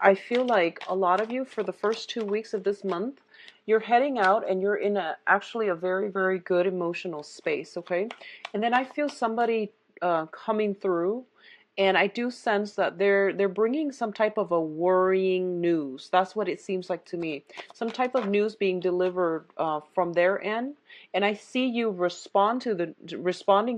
I feel like a lot of you, for the first 2 weeks of this month, you're heading out and you're in actually a very, very good emotional space, okay? And then I feel somebody coming through, and I do sense that they're bringing some type of a worrying news. That's what it seems like to me. Some type of news being delivered from their end, and I see you responding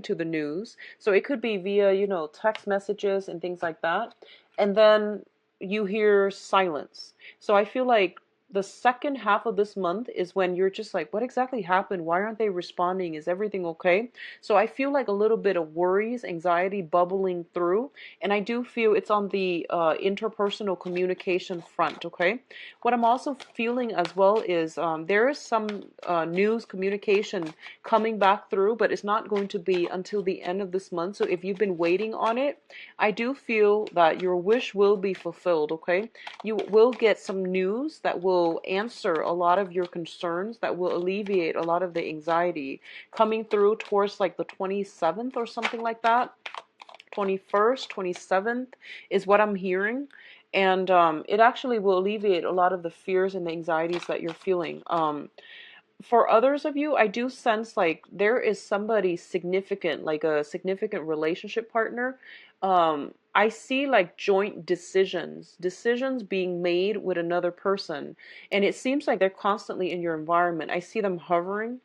to the news. So it could be via, text messages and things like that. And then you hear silence. So I feel like the second half of this month is when you're just like, what exactly happened? Why aren't they responding? Is everything okay? So I feel like a little bit of worries, anxiety bubbling through. And I do feel it's on the interpersonal communication front, okay? What I'm also feeling as well is there is some news communication coming back through, but it's not going to be until the end of this month. So if you've been waiting on it, I do feel that your wish will be fulfilled, okay? You will get some news that will answer a lot of your concerns, that will alleviate a lot of the anxiety coming through towards like the 27th or something like that. 21st, 27th is what I'm hearing. And it actually will alleviate a lot of the fears and the anxieties that you're feeling. For others of you, I do sense like there is somebody significant, like a significant relationship partner. I see like joint decisions being made with another person, and it seems like they're constantly in your environment. I see them hovering.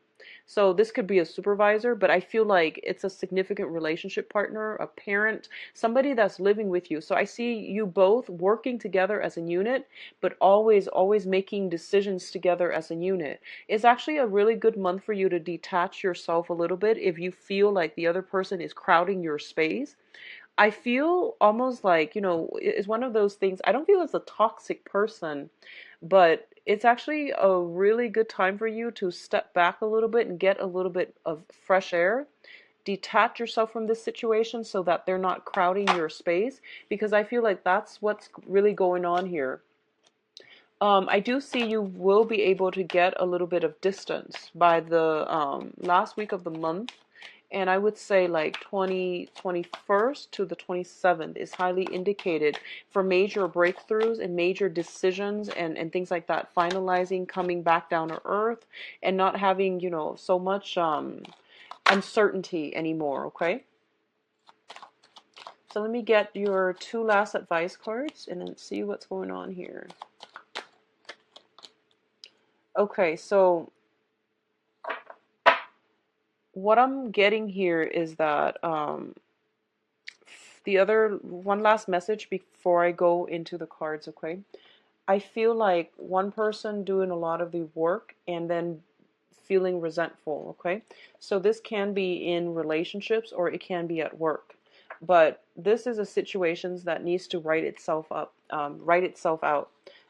So this could be a supervisor, but I feel like it's a significant relationship partner, a parent, somebody that's living with you. So I see you both working together as a unit, but always making decisions together as a unit. It's actually a really good month for you to detach yourself a little bit if you feel like the other person is crowding your space. I feel almost like, it's one of those things. I don't feel it's a toxic person, but it's actually a really good time for you to step back a little bit and get a little bit of fresh air. Detach yourself from this situation so that they're not crowding your space, because I feel like that's what's really going on here. I do see you will be able to get a little bit of distance by the last week of the month. And I would say like 21st to the 27th is highly indicated for major breakthroughs and major decisions and things like that. Finalizing, coming back down to earth, and not having, so much uncertainty anymore, okay? So let me get your two last advice cards and then see what's going on here. Okay, so what I'm getting here is that the other one last message before I go into the cards, okay? I feel like one person doing a lot of the work and then feeling resentful, okay? So this can be in relationships or it can be at work. But this is a situation that needs to write itself out.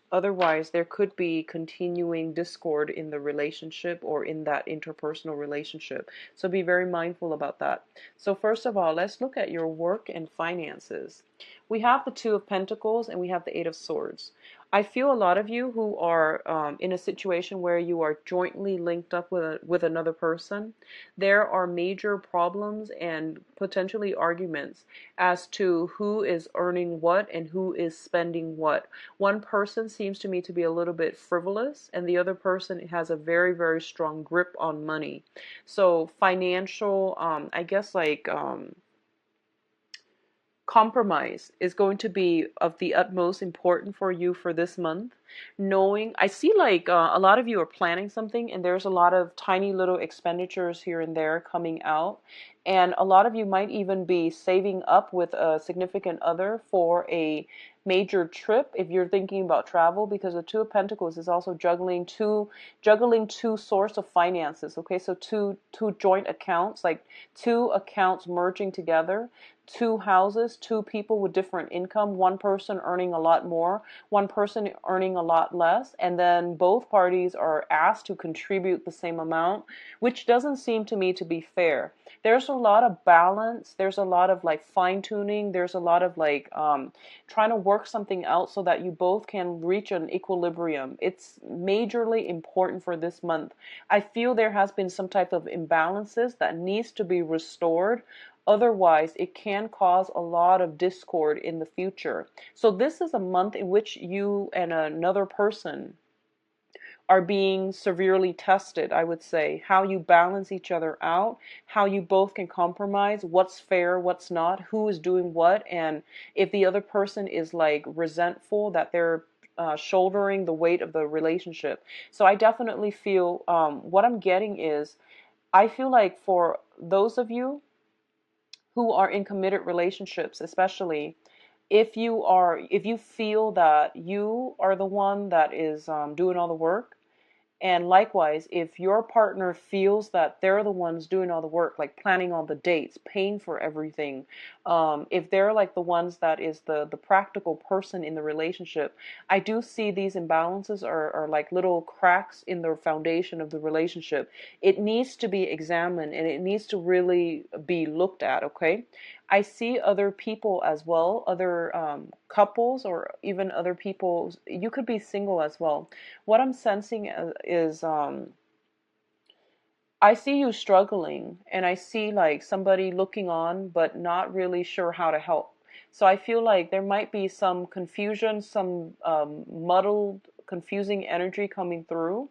Otherwise, there could be continuing discord in the relationship or in that interpersonal relationship. So be very mindful about that. So first of all, let's look at your work and finances. We have the Two of Pentacles and we have the Eight of Swords. I feel a lot of you who are in a situation where you are jointly linked up with another person, there are major problems and potentially arguments as to who is earning what and who is spending what. One person seems to me to be a little bit frivolous, and the other person has a very, very strong grip on money. So financial, I guess like compromise is going to be of the utmost important for you for this month. Knowing, I see like a lot of you are planning something and there's a lot of tiny little expenditures here and there coming out. And a lot of you might even be saving up with a significant other for a major trip if you're thinking about travel, because the Two of Pentacles is also juggling two source of finances. Okay, so two joint accounts, like two accounts merging together, two houses, two people with different income, one person earning a lot more, one person earning a lot less, and then both parties are asked to contribute the same amount, which doesn't seem to me to be fair. There's a lot of balance, there's a lot of like fine tuning, there's a lot of like trying to work something out so that you both can reach an equilibrium. It's majorly important for this month. I feel there has been some type of imbalances that needs to be restored Otherwise, it can cause a lot of discord in the future. So this is a month in which you and another person are being severely tested, I would say. How you balance each other out, how you both can compromise, what's fair, what's not, who is doing what, and if the other person is like resentful that they're shouldering the weight of the relationship. So I definitely feel what I'm getting is I feel like for those of you who are in committed relationships, especially if you feel that you are the one that is doing all the work, and likewise, if your partner feels that they're the ones doing all the work, like planning all the dates, paying for everything, if they're like the ones that is the practical person in the relationship, I do see these imbalances are like little cracks in the foundation of the relationship. It needs to be examined and it needs to really be looked at, okay? I see other people as well, other couples, or even other people. You could be single as well. What I'm sensing is I see you struggling, and I see like somebody looking on but not really sure how to help. So I feel like there might be some confusion, some muddled, confusing energy coming through,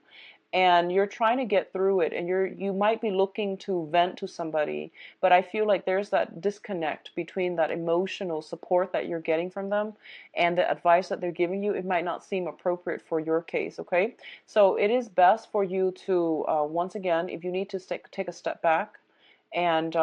and you're trying to get through it, and you might be looking to vent to somebody, but I feel like there's that disconnect between that emotional support that you're getting from them and the advice that they're giving you. It might not seem appropriate for your case, okay? So it is best for you to once again, if you need to take a step back and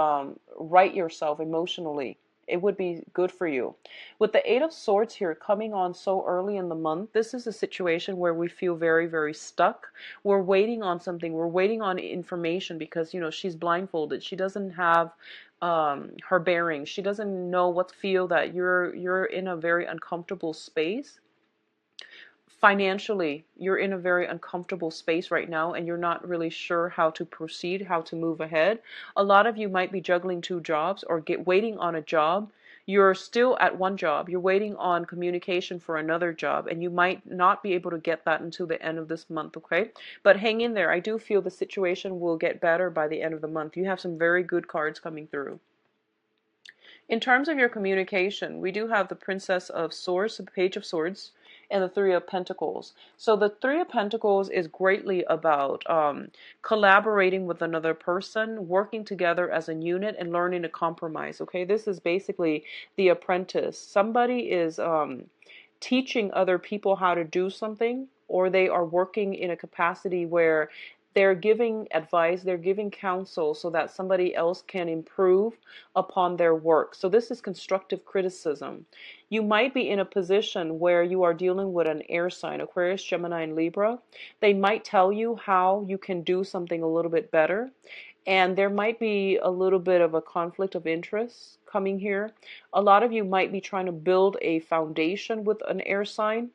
right yourself emotionally, it would be good for you. With the Eight of Swords here coming on so early in the month, this is a situation where we feel very, very stuck. We're waiting on something. We're waiting on information because, you know, she's blindfolded. She doesn't have her bearings. She doesn't know what to feel, that you're in a very uncomfortable space. Financially, you're in a very uncomfortable space right now and you're not really sure how to proceed, how to move ahead. A lot of you might be juggling two jobs or waiting on a job. You're still at one job. You're waiting on communication for another job, and you might not be able to get that until the end of this month, okay? But hang in there. I do feel the situation will get better by the end of the month. You have some very good cards coming through. In terms of your communication, we do have the Princess of Swords, the Page of Swords, and the Three of Pentacles. So the Three of Pentacles is greatly about collaborating with another person, working together as a unit, and learning to compromise. Okay, this is basically the apprentice. Somebody is teaching other people how to do something, or they are working in a capacity where they're giving advice, they're giving counsel so that somebody else can improve upon their work. So this is constructive criticism. You might be in a position where you are dealing with an air sign, Aquarius, Gemini, and Libra. They might tell you how you can do something a little bit better. And there might be a little bit of a conflict of interest coming here. A lot of you might be trying to build a foundation with an air sign.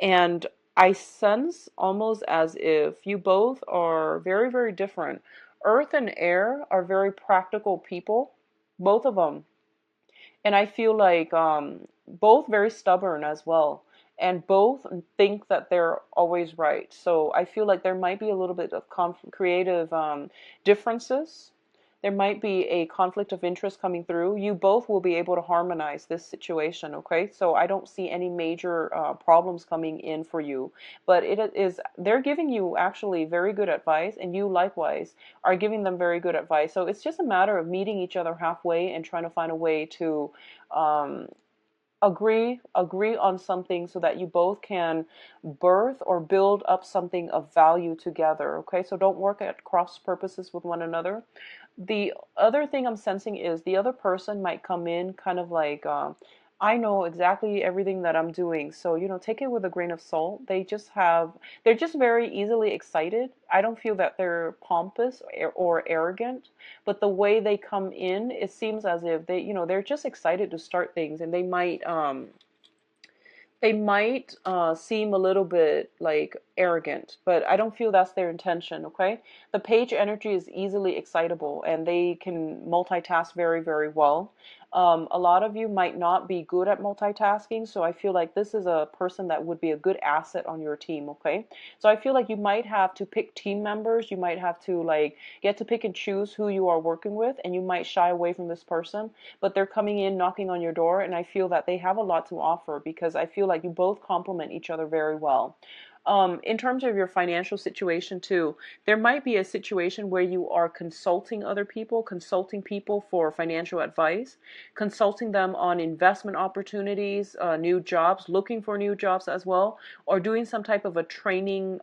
And I sense almost as if you both are very, very different. Earth and air are very practical people, both of them. And I feel like both very stubborn as well. And both think that they're always right. So I feel like there might be a little bit of creative differences. There might be a conflict of interest coming through. You both will be able to harmonize this situation, okay? So I don't see any major problems coming in for you. But they're giving you actually very good advice, and you likewise are giving them very good advice. So it's just a matter of meeting each other halfway and trying to find a way to um, agree on something so that you both can birth or build up something of value together. Okay, so don't work at cross purposes with one another. The other thing I'm sensing is the other person might come in kind of like I know exactly everything that I'm doing, so you know, take it with a grain of salt. They're just very easily excited. I don't feel that they're pompous or arrogant, but the way they come in, it seems as if they, you know, they're just excited to start things, and they might seem a little bit like arrogant, but I don't feel that's their intention, okay? The page energy is easily excitable and they can multitask very, very well. A lot of you might not be good at multitasking, so I feel like this is a person that would be a good asset on your team, okay? So I feel like you might have to pick team members, you might have to like get to pick and choose who you are working with, and you might shy away from this person, but they're coming in, knocking on your door, and I feel that they have a lot to offer because I feel like you both complement each other very well. In terms of your financial situation too, there might be a situation where you are consulting people for financial advice, consulting them on investment opportunities, new jobs, looking for new jobs as well, or doing some type of a training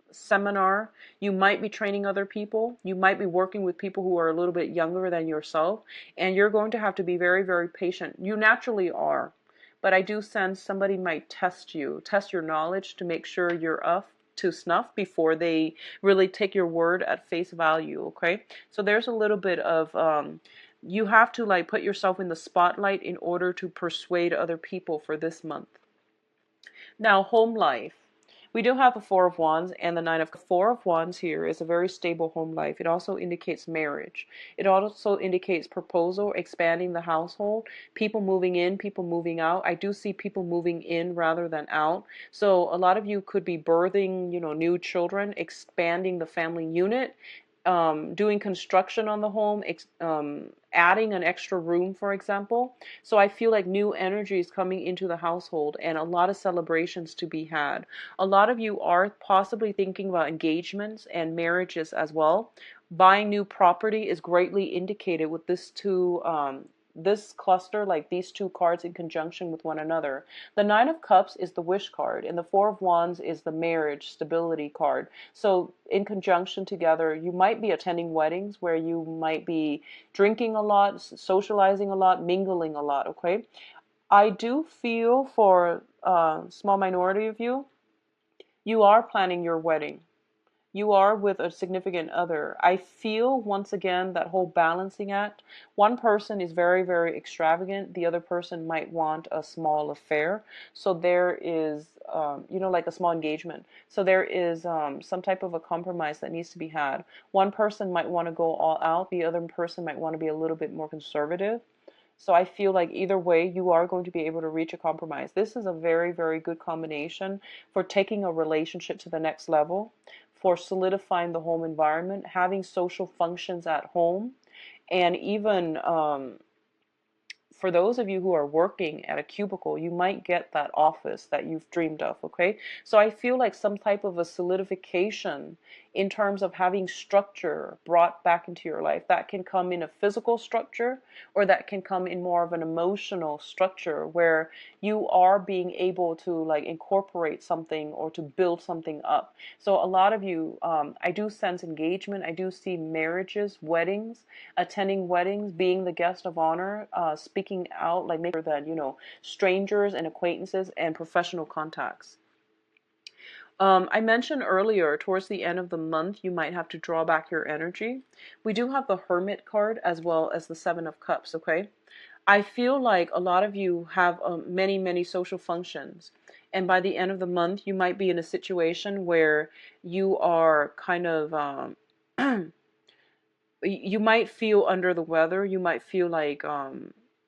seminar. You might be training other people. You might be working with people who are a little bit younger than yourself, and you're going to have to be very, very patient. You naturally are. But I do sense somebody might test your knowledge to make sure you're up to snuff before they really take your word at face value, okay? So there's a little bit of, you have to like put yourself in the spotlight in order to persuade other people for this month. Now, home life. We do have the Four of Wands and the Nine of Four of Wands here is a very stable home life. It also indicates marriage. It also indicates proposal, expanding the household, people moving in, people moving out. I do see people moving in rather than out. So a lot of you could be birthing, new children, expanding the family unit, doing construction on the home, adding an extra room, for example. So I feel like new energy is coming into the household and a lot of celebrations to be had. A lot of you are possibly thinking about engagements and marriages as well. Buying new property is greatly indicated with this cluster, like these two cards in conjunction with one another. The Nine of Cups is the wish card, and the Four of Wands is the marriage stability card. So in conjunction together, you might be attending weddings where you might be drinking a lot, socializing a lot, mingling a lot, okay? I do feel for a small minority of you, you are planning your wedding. You are with a significant other. I feel once again that whole balancing act. One person is very, very extravagant. The other person might want a small affair. So there is, like a small engagement. So there is some type of a compromise that needs to be had. One person might want to go all out. The other person might want to be a little bit more conservative. So I feel like either way, you are going to be able to reach a compromise. This is a very, very good combination for taking a relationship to the next level, for solidifying the home environment, having social functions at home, and even for those of you who are working at a cubicle, you might get that office that you've dreamed of, okay? So I feel like some type of a solidification in terms of having structure brought back into your life. That can come in a physical structure, or that can come in more of an emotional structure where you are being able to like incorporate something or to build something up. So a lot of you, I do sense engagement. I do see marriages, weddings, attending weddings, being the guest of honor, speaking out, like making sure that, strangers and acquaintances and professional contacts. I mentioned earlier, towards the end of the month, you might have to draw back your energy. We do have the Hermit card as well as the Seven of Cups, okay? I feel like a lot of you have many, many social functions. And by the end of the month, you might be in a situation where you are kind of, you might feel under the weather. You might feel like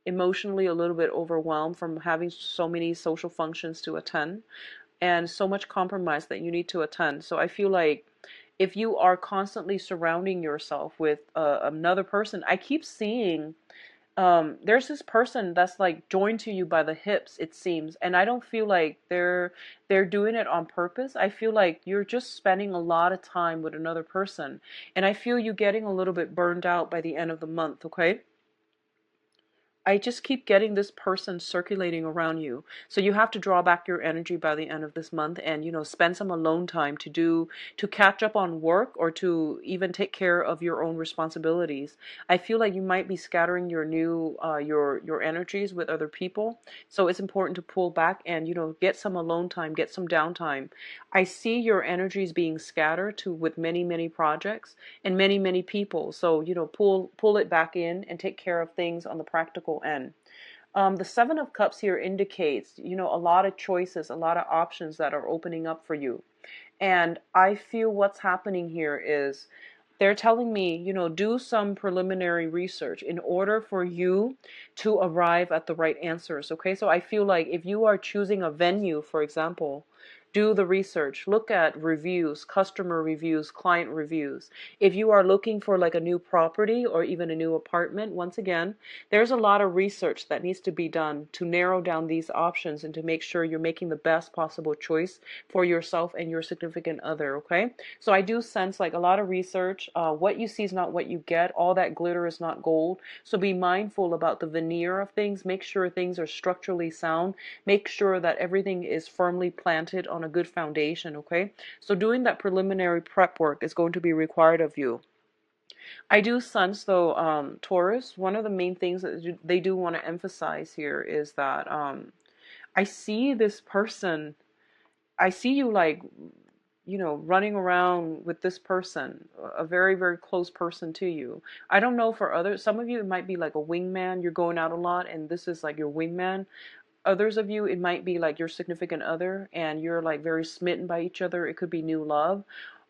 emotionally a little bit overwhelmed from having so many social functions to attend and so much compromise that you need to attend. So I feel like if you are constantly surrounding yourself with another person, I keep seeing there's this person that's like joined to you by the hips, it seems, and I don't feel like they're doing it on purpose. I feel like you're just spending a lot of time with another person, and I feel you getting a little bit burned out by the end of the month, okay? I just keep getting this person circulating around you. So you have to draw back your energy by the end of this month and, spend some alone time to catch up on work or to even take care of your own responsibilities. I feel like you might be scattering your energies with other people. So it's important to pull back and, get some alone time, get some downtime. I see your energies being scattered with many, many projects and many, many people. So, pull it back in and take care of things on the practical end. The Seven of Cups here indicates, a lot of choices, a lot of options that are opening up for you. And I feel what's happening here is they're telling me, do some preliminary research in order for you to arrive at the right answers. Okay, so I feel like if you are choosing a venue, for example, do the research, look at reviews, customer reviews, client reviews. If you are looking for like a new property or even a new apartment, once again, there's a lot of research that needs to be done to narrow down these options and to make sure you're making the best possible choice for yourself and your significant other. Okay, so I do sense like a lot of research. What you see is not what you get. All that glitter is not gold. So be mindful about the veneer of things. Make sure things are structurally sound. Make sure that everything is firmly planted on a good foundation. Okay, so doing that preliminary prep work is going to be required of you. I do sense though, Taurus, one of the main things that they do want to emphasize here is that I see this person, I see you like, running around with this person, a very, very close person to you. I don't know for others. Some of you, it might be like a wingman. You're going out a lot and this is like your wingman. Others of you, it might be like your significant other and you're like very smitten by each other. It could be new love.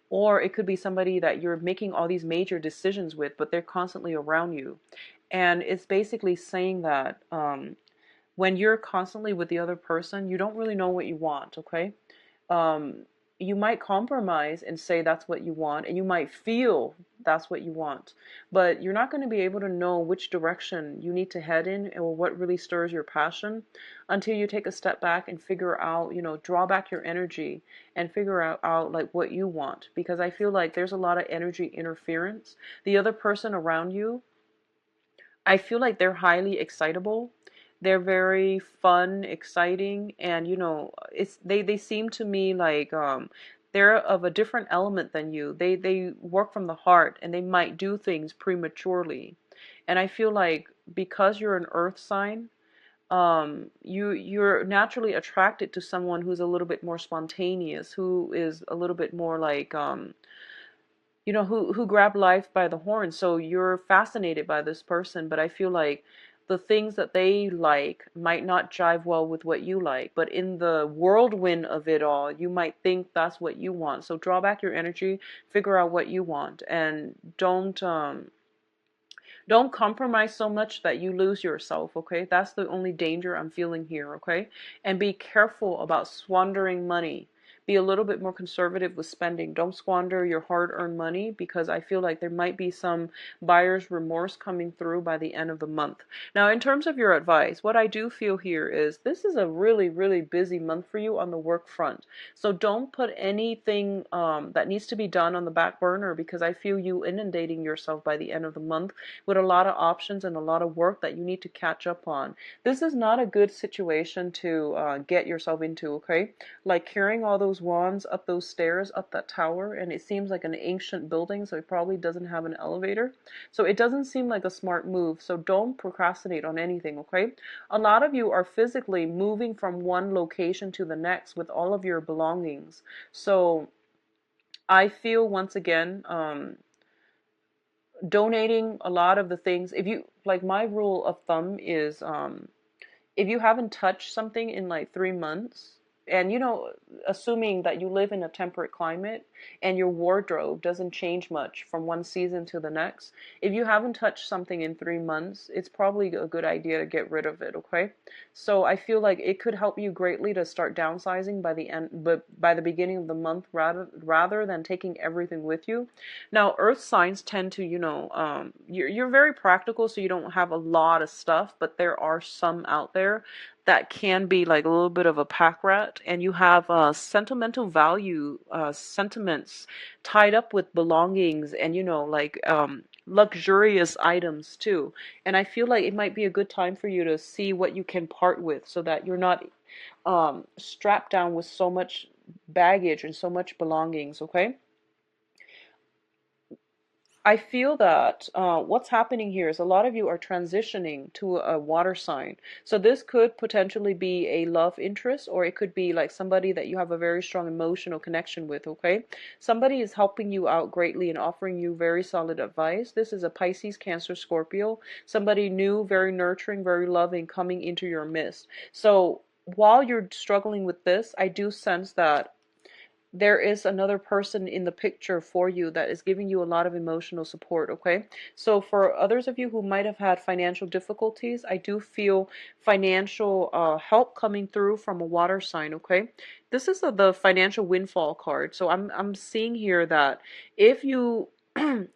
Or it could be somebody that you're making all these major decisions with, but they're constantly around you. And it's basically saying that when you're constantly with the other person, you don't really know what you want, okay? Um, you might compromise and say that's what you want, and you might feel that's what you want, but you're not going to be able to know which direction you need to head in or what really stirs your passion until you take a step back and figure out, draw back your energy and figure out like what you want. Because I feel like there's a lot of energy interference. The other person around you, I feel like they're highly excitable. They're very fun, exciting, and it's they seem to me like they're of a different element than you. They work from the heart and they might do things prematurely. And I feel like because you're an earth sign, you're naturally attracted to someone who's a little bit more spontaneous, who is a little bit more like who grab life by the horn. So you're fascinated by this person, but I feel like the things that they like might not jive well with what you like. But in the whirlwind of it all, you might think that's what you want. So draw back your energy, figure out what you want, and don't compromise so much that you lose yourself, okay? That's the only danger I'm feeling here, okay? And be careful about squandering money. Be a little bit more conservative with spending. Don't squander your hard-earned money because I feel like there might be some buyer's remorse coming through by the end of the month. Now, in terms of your advice, what I do feel here is this is a really, really busy month for you on the work front. So don't put anything that needs to be done on the back burner because I feel you inundating yourself by the end of the month with a lot of options and a lot of work that you need to catch up on. This is not a good situation to get yourself into, okay? Like carrying all those wands up those stairs, up that tower, and it seems like an ancient building, so it probably doesn't have an elevator. So it doesn't seem like a smart move, so don't procrastinate on anything, okay? A lot of you are physically moving from one location to the next with all of your belongings. So I feel once again, donating a lot of the things, if you like, my rule of thumb is if you haven't touched something in like 3 months, and assuming that you live in a temperate climate and your wardrobe doesn't change much from one season to the next, if you haven't touched something in 3 months, it's probably a good idea to get rid of it, okay? So I feel like it could help you greatly to start downsizing by the end, but by the beginning of the month, rather than taking everything with you. Now, earth signs tend to, you're very practical, so you don't have a lot of stuff, but there are some out there that can be like a little bit of a pack rat, and you have sentimental value, sentiments tied up with belongings and, like luxurious items too. And I feel like it might be a good time for you to see what you can part with so that you're not strapped down with so much baggage and so much belongings, okay? I feel that what's happening here is a lot of you are transitioning to a water sign. So this could potentially be a love interest, or it could be like somebody that you have a very strong emotional connection with, okay? Somebody is helping you out greatly and offering you very solid advice. This is a Pisces, Cancer, Scorpio. Somebody new, very nurturing, very loving coming into your midst. So while you're struggling with this, I do sense that there is another person in the picture for you that is giving you a lot of emotional support, okay? So for others of you who might have had financial difficulties, I do feel financial help coming through from a water sign, okay? This is the financial windfall card. So I'm seeing here that if you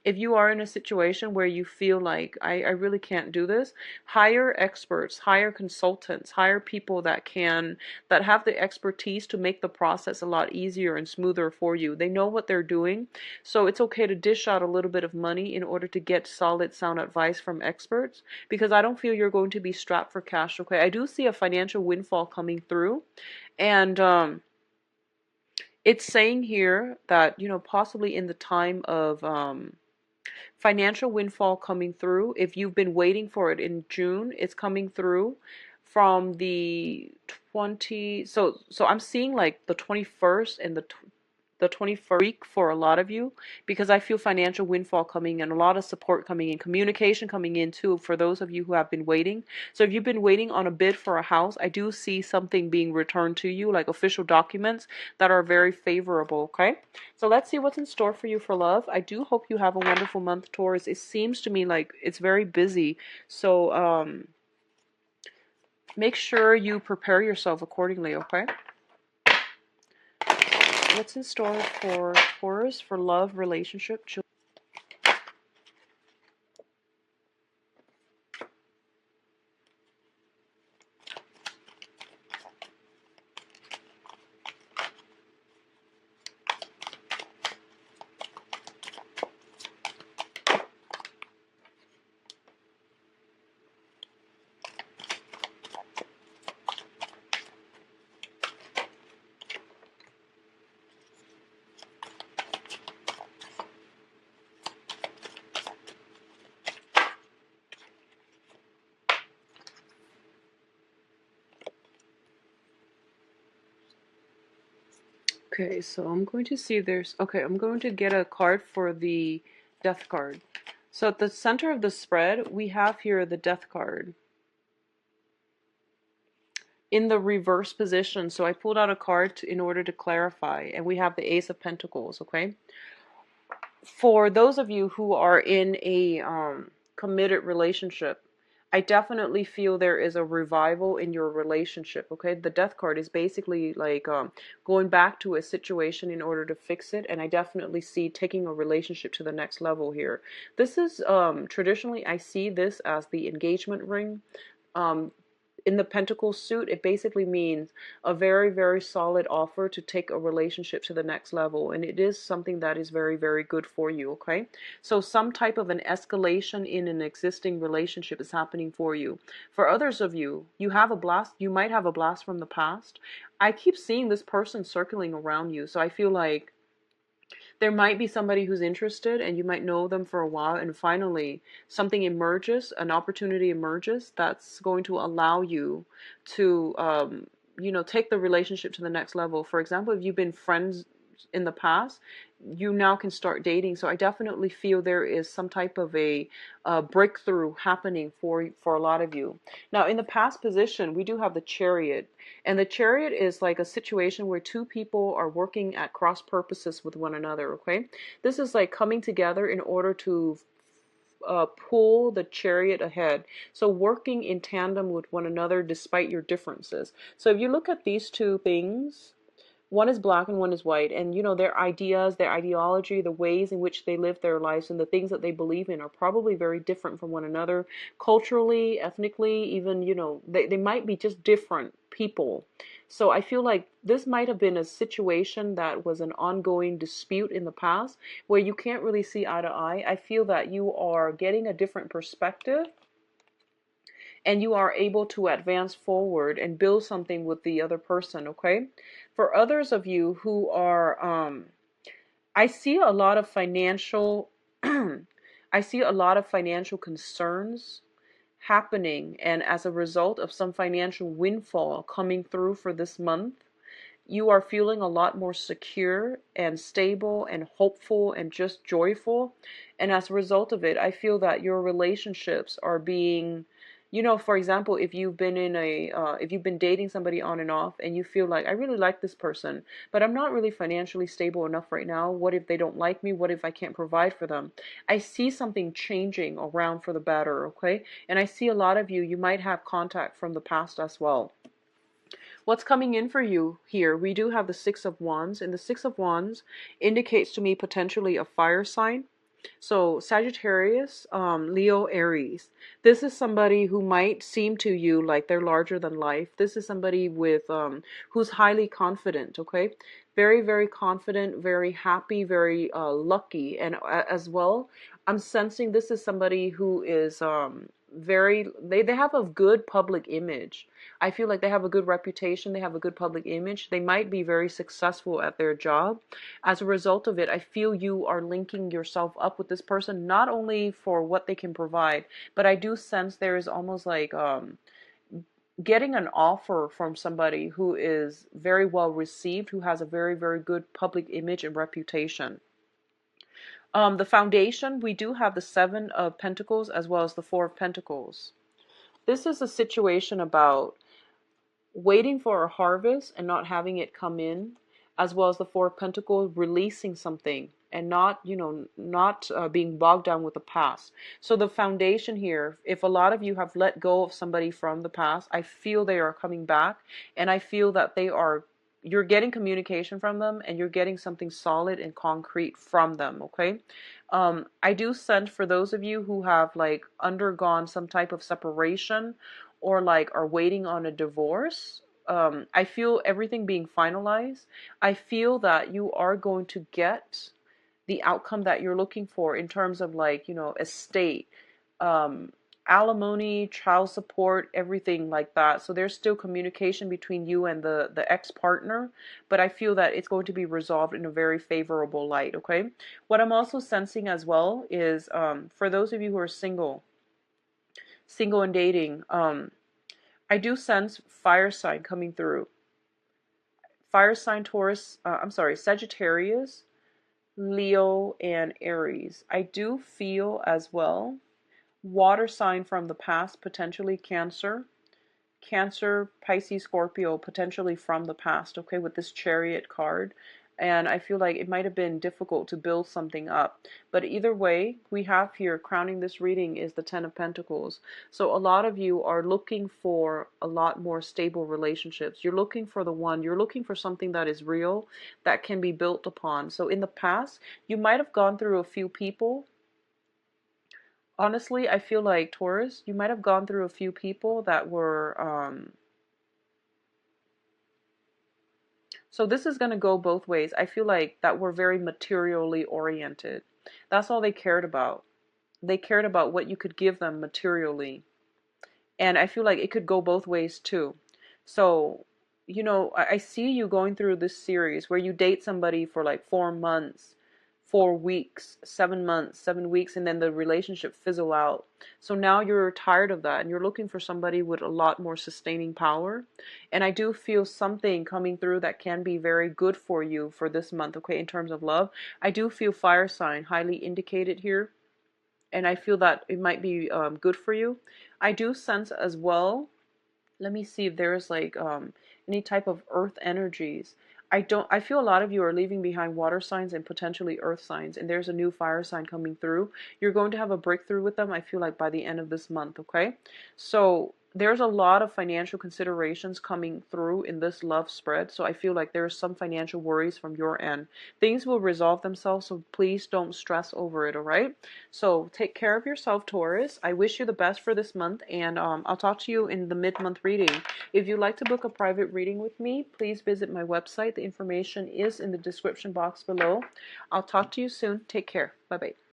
if you are in a situation where you feel like I really can't do this, hire experts, hire consultants, hire people that have the expertise to make the process a lot easier and smoother for you. They know what they're doing, so it's okay to dish out a little bit of money in order to get solid, sound advice from experts, because I don't feel you're going to be strapped for cash, okay? I do see a financial windfall coming through, and it's saying here that, you know, possibly in the time of financial windfall coming through. If you've been waiting for it in June, it's coming through from the 20, so I'm seeing like the 21st and the 21st week for a lot of you, because I feel financial windfall coming in, a lot of support coming in, communication coming in too for those of you who have been waiting. So if you've been waiting on a bid for a house, I do see something being returned to you, like official documents that are very favorable, okay? So let's see what's in store for you for love. I do hope you have a wonderful month, Taurus. It seems to me like it's very busy. So make sure you prepare yourself accordingly, okay? What's in store for Taurus for love, relationship, children? Okay, so I'm going to see okay, I'm going to get a card for the death card. So at the center of the spread, we have here the death card in the reverse position. So I pulled out a card in order to clarify, and we have the Ace of Pentacles, okay? For those of you who are in a committed relationship, I definitely feel there is a revival in your relationship, okay? The death card is basically like going back to a situation in order to fix it, and I definitely see taking a relationship to the next level here. This is traditionally, I see this as the engagement ring. Um, in the Pentacle suit, it basically means a very, very solid offer to take a relationship to the next level. And it is something that is very, very good for you, okay? So some type of an escalation in an existing relationship is happening for you. For others of you, you have a blast, you might have a blast from the past. I keep seeing this person circling around you. So I feel like there might be somebody who's interested and you might know them for a while, and finally something emerges, an opportunity emerges that's going to allow you to you know, take the relationship to the next level. For example, if you've been friends in the past, you now can start dating. So I definitely feel there is some type of a breakthrough happening for a lot of you. Now, in the past position, we do have the Chariot, and the Chariot is like a situation where two people are working at cross purposes with one another, okay? This is like coming together in order to pull the chariot ahead. So working in tandem with one another despite your differences. So if you look at these two things, one is black and one is white, and you know, their ideas, their ideology, the ways in which they live their lives, and the things that they believe in are probably very different from one another, culturally, ethnically, even, you know, they might be just different people. So I feel like this might have been a situation that was an ongoing dispute in the past where you can't really see eye to eye. I feel that you are getting a different perspective, and you are able to advance forward and build something with the other person, okay? For others of you who are, I see a lot of financial I see a lot of financial concerns happening, and as a result of some financial windfall coming through for this month, you are feeling a lot more secure and stable and hopeful and just joyful. And as a result of it, I feel that your relationships are being, for example, if you've been dating somebody on and off and you feel like, I really like this person, but I'm not really financially stable enough right now. What if they don't like me? What if I can't provide for them? I see something changing around for the better, okay? And I see a lot of you might have contact from the past as well. What's coming in for you here? We do have the Six of Wands, and the Six of Wands indicates to me potentially a fire sign. So Sagittarius, Leo, Aries. This is somebody who might seem to you like they're larger than life. This is somebody with who's highly confident, okay? Very, very confident, very happy, very lucky. And as well, I'm sensing this is somebody who is they have a good public image. I feel like they have a good reputation, they have a good public image. They might be very successful at their job. As a result of it, I feel you are linking yourself up with this person, not only for what they can provide, but I do sense there is almost like getting an offer from somebody who is very well received, who has a very, very good public image and reputation. The foundation, we do have the Seven of Pentacles as well as the Four of Pentacles. This is a situation about waiting for a harvest and not having it come in, as well as the Four of Pentacles releasing something and not being bogged down with the past. So the foundation here, if a lot of you have let go of somebody from the past, I feel they are coming back, and I feel that you're getting communication from them, and you're getting something solid and concrete from them, okay? I do sense for those of you who have like undergone some type of separation or like are waiting on a divorce, I feel everything being finalized. I feel that you are going to get the outcome that you're looking for in terms of like, estate, um, alimony, child support, everything like that. So there's still communication between you and the ex-partner, but I feel that it's going to be resolved in a very favorable light, okay? What I'm also sensing as well is for those of you who are single and dating, I do sense fire sign coming through. Fire sign Sagittarius, Leo, and Aries. I do feel as well water sign from the past, potentially Cancer, Pisces, Scorpio, potentially from the past, okay, with this Chariot card. And I feel like it might have been difficult to build something up. But either way, we have here, crowning this reading, is the Ten of Pentacles. So a lot of you are looking for a lot more stable relationships. You're looking for the one. You're looking for something that is real, that can be built upon. So in the past, you might have gone through a few people. Honestly, I feel like, Taurus, you might have gone through a few people that were so this is going to go both ways. I feel like that we're very materially oriented. That's all they cared about. They cared about what you could give them materially. And I feel like it could go both ways too. So, I see you going through this series where you date somebody for like 4 months, 4 weeks, 7 months, 7 weeks, and then the relationship fizzle out. So now you're tired of that and you're looking for somebody with a lot more sustaining power. And I do feel something coming through that can be very good for you for this month, okay, in terms of love. I do feel fire sign highly indicated here. And I feel that it might be good for you. I do sense as well, let me see if there's like any type of earth energies. I feel a lot of you are leaving behind water signs and potentially earth signs, and there's a new fire sign coming through. You're going to have a breakthrough with them, I feel like, by the end of this month, okay? So there's a lot of financial considerations coming through in this love spread, so I feel like there's some financial worries from your end. Things will resolve themselves, so please don't stress over it, all right? So take care of yourself, Taurus. I wish you the best for this month, and I'll talk to you in the mid-month reading. If you'd like to book a private reading with me, please visit my website. The information is in the description box below. I'll talk to you soon. Take care. Bye-bye.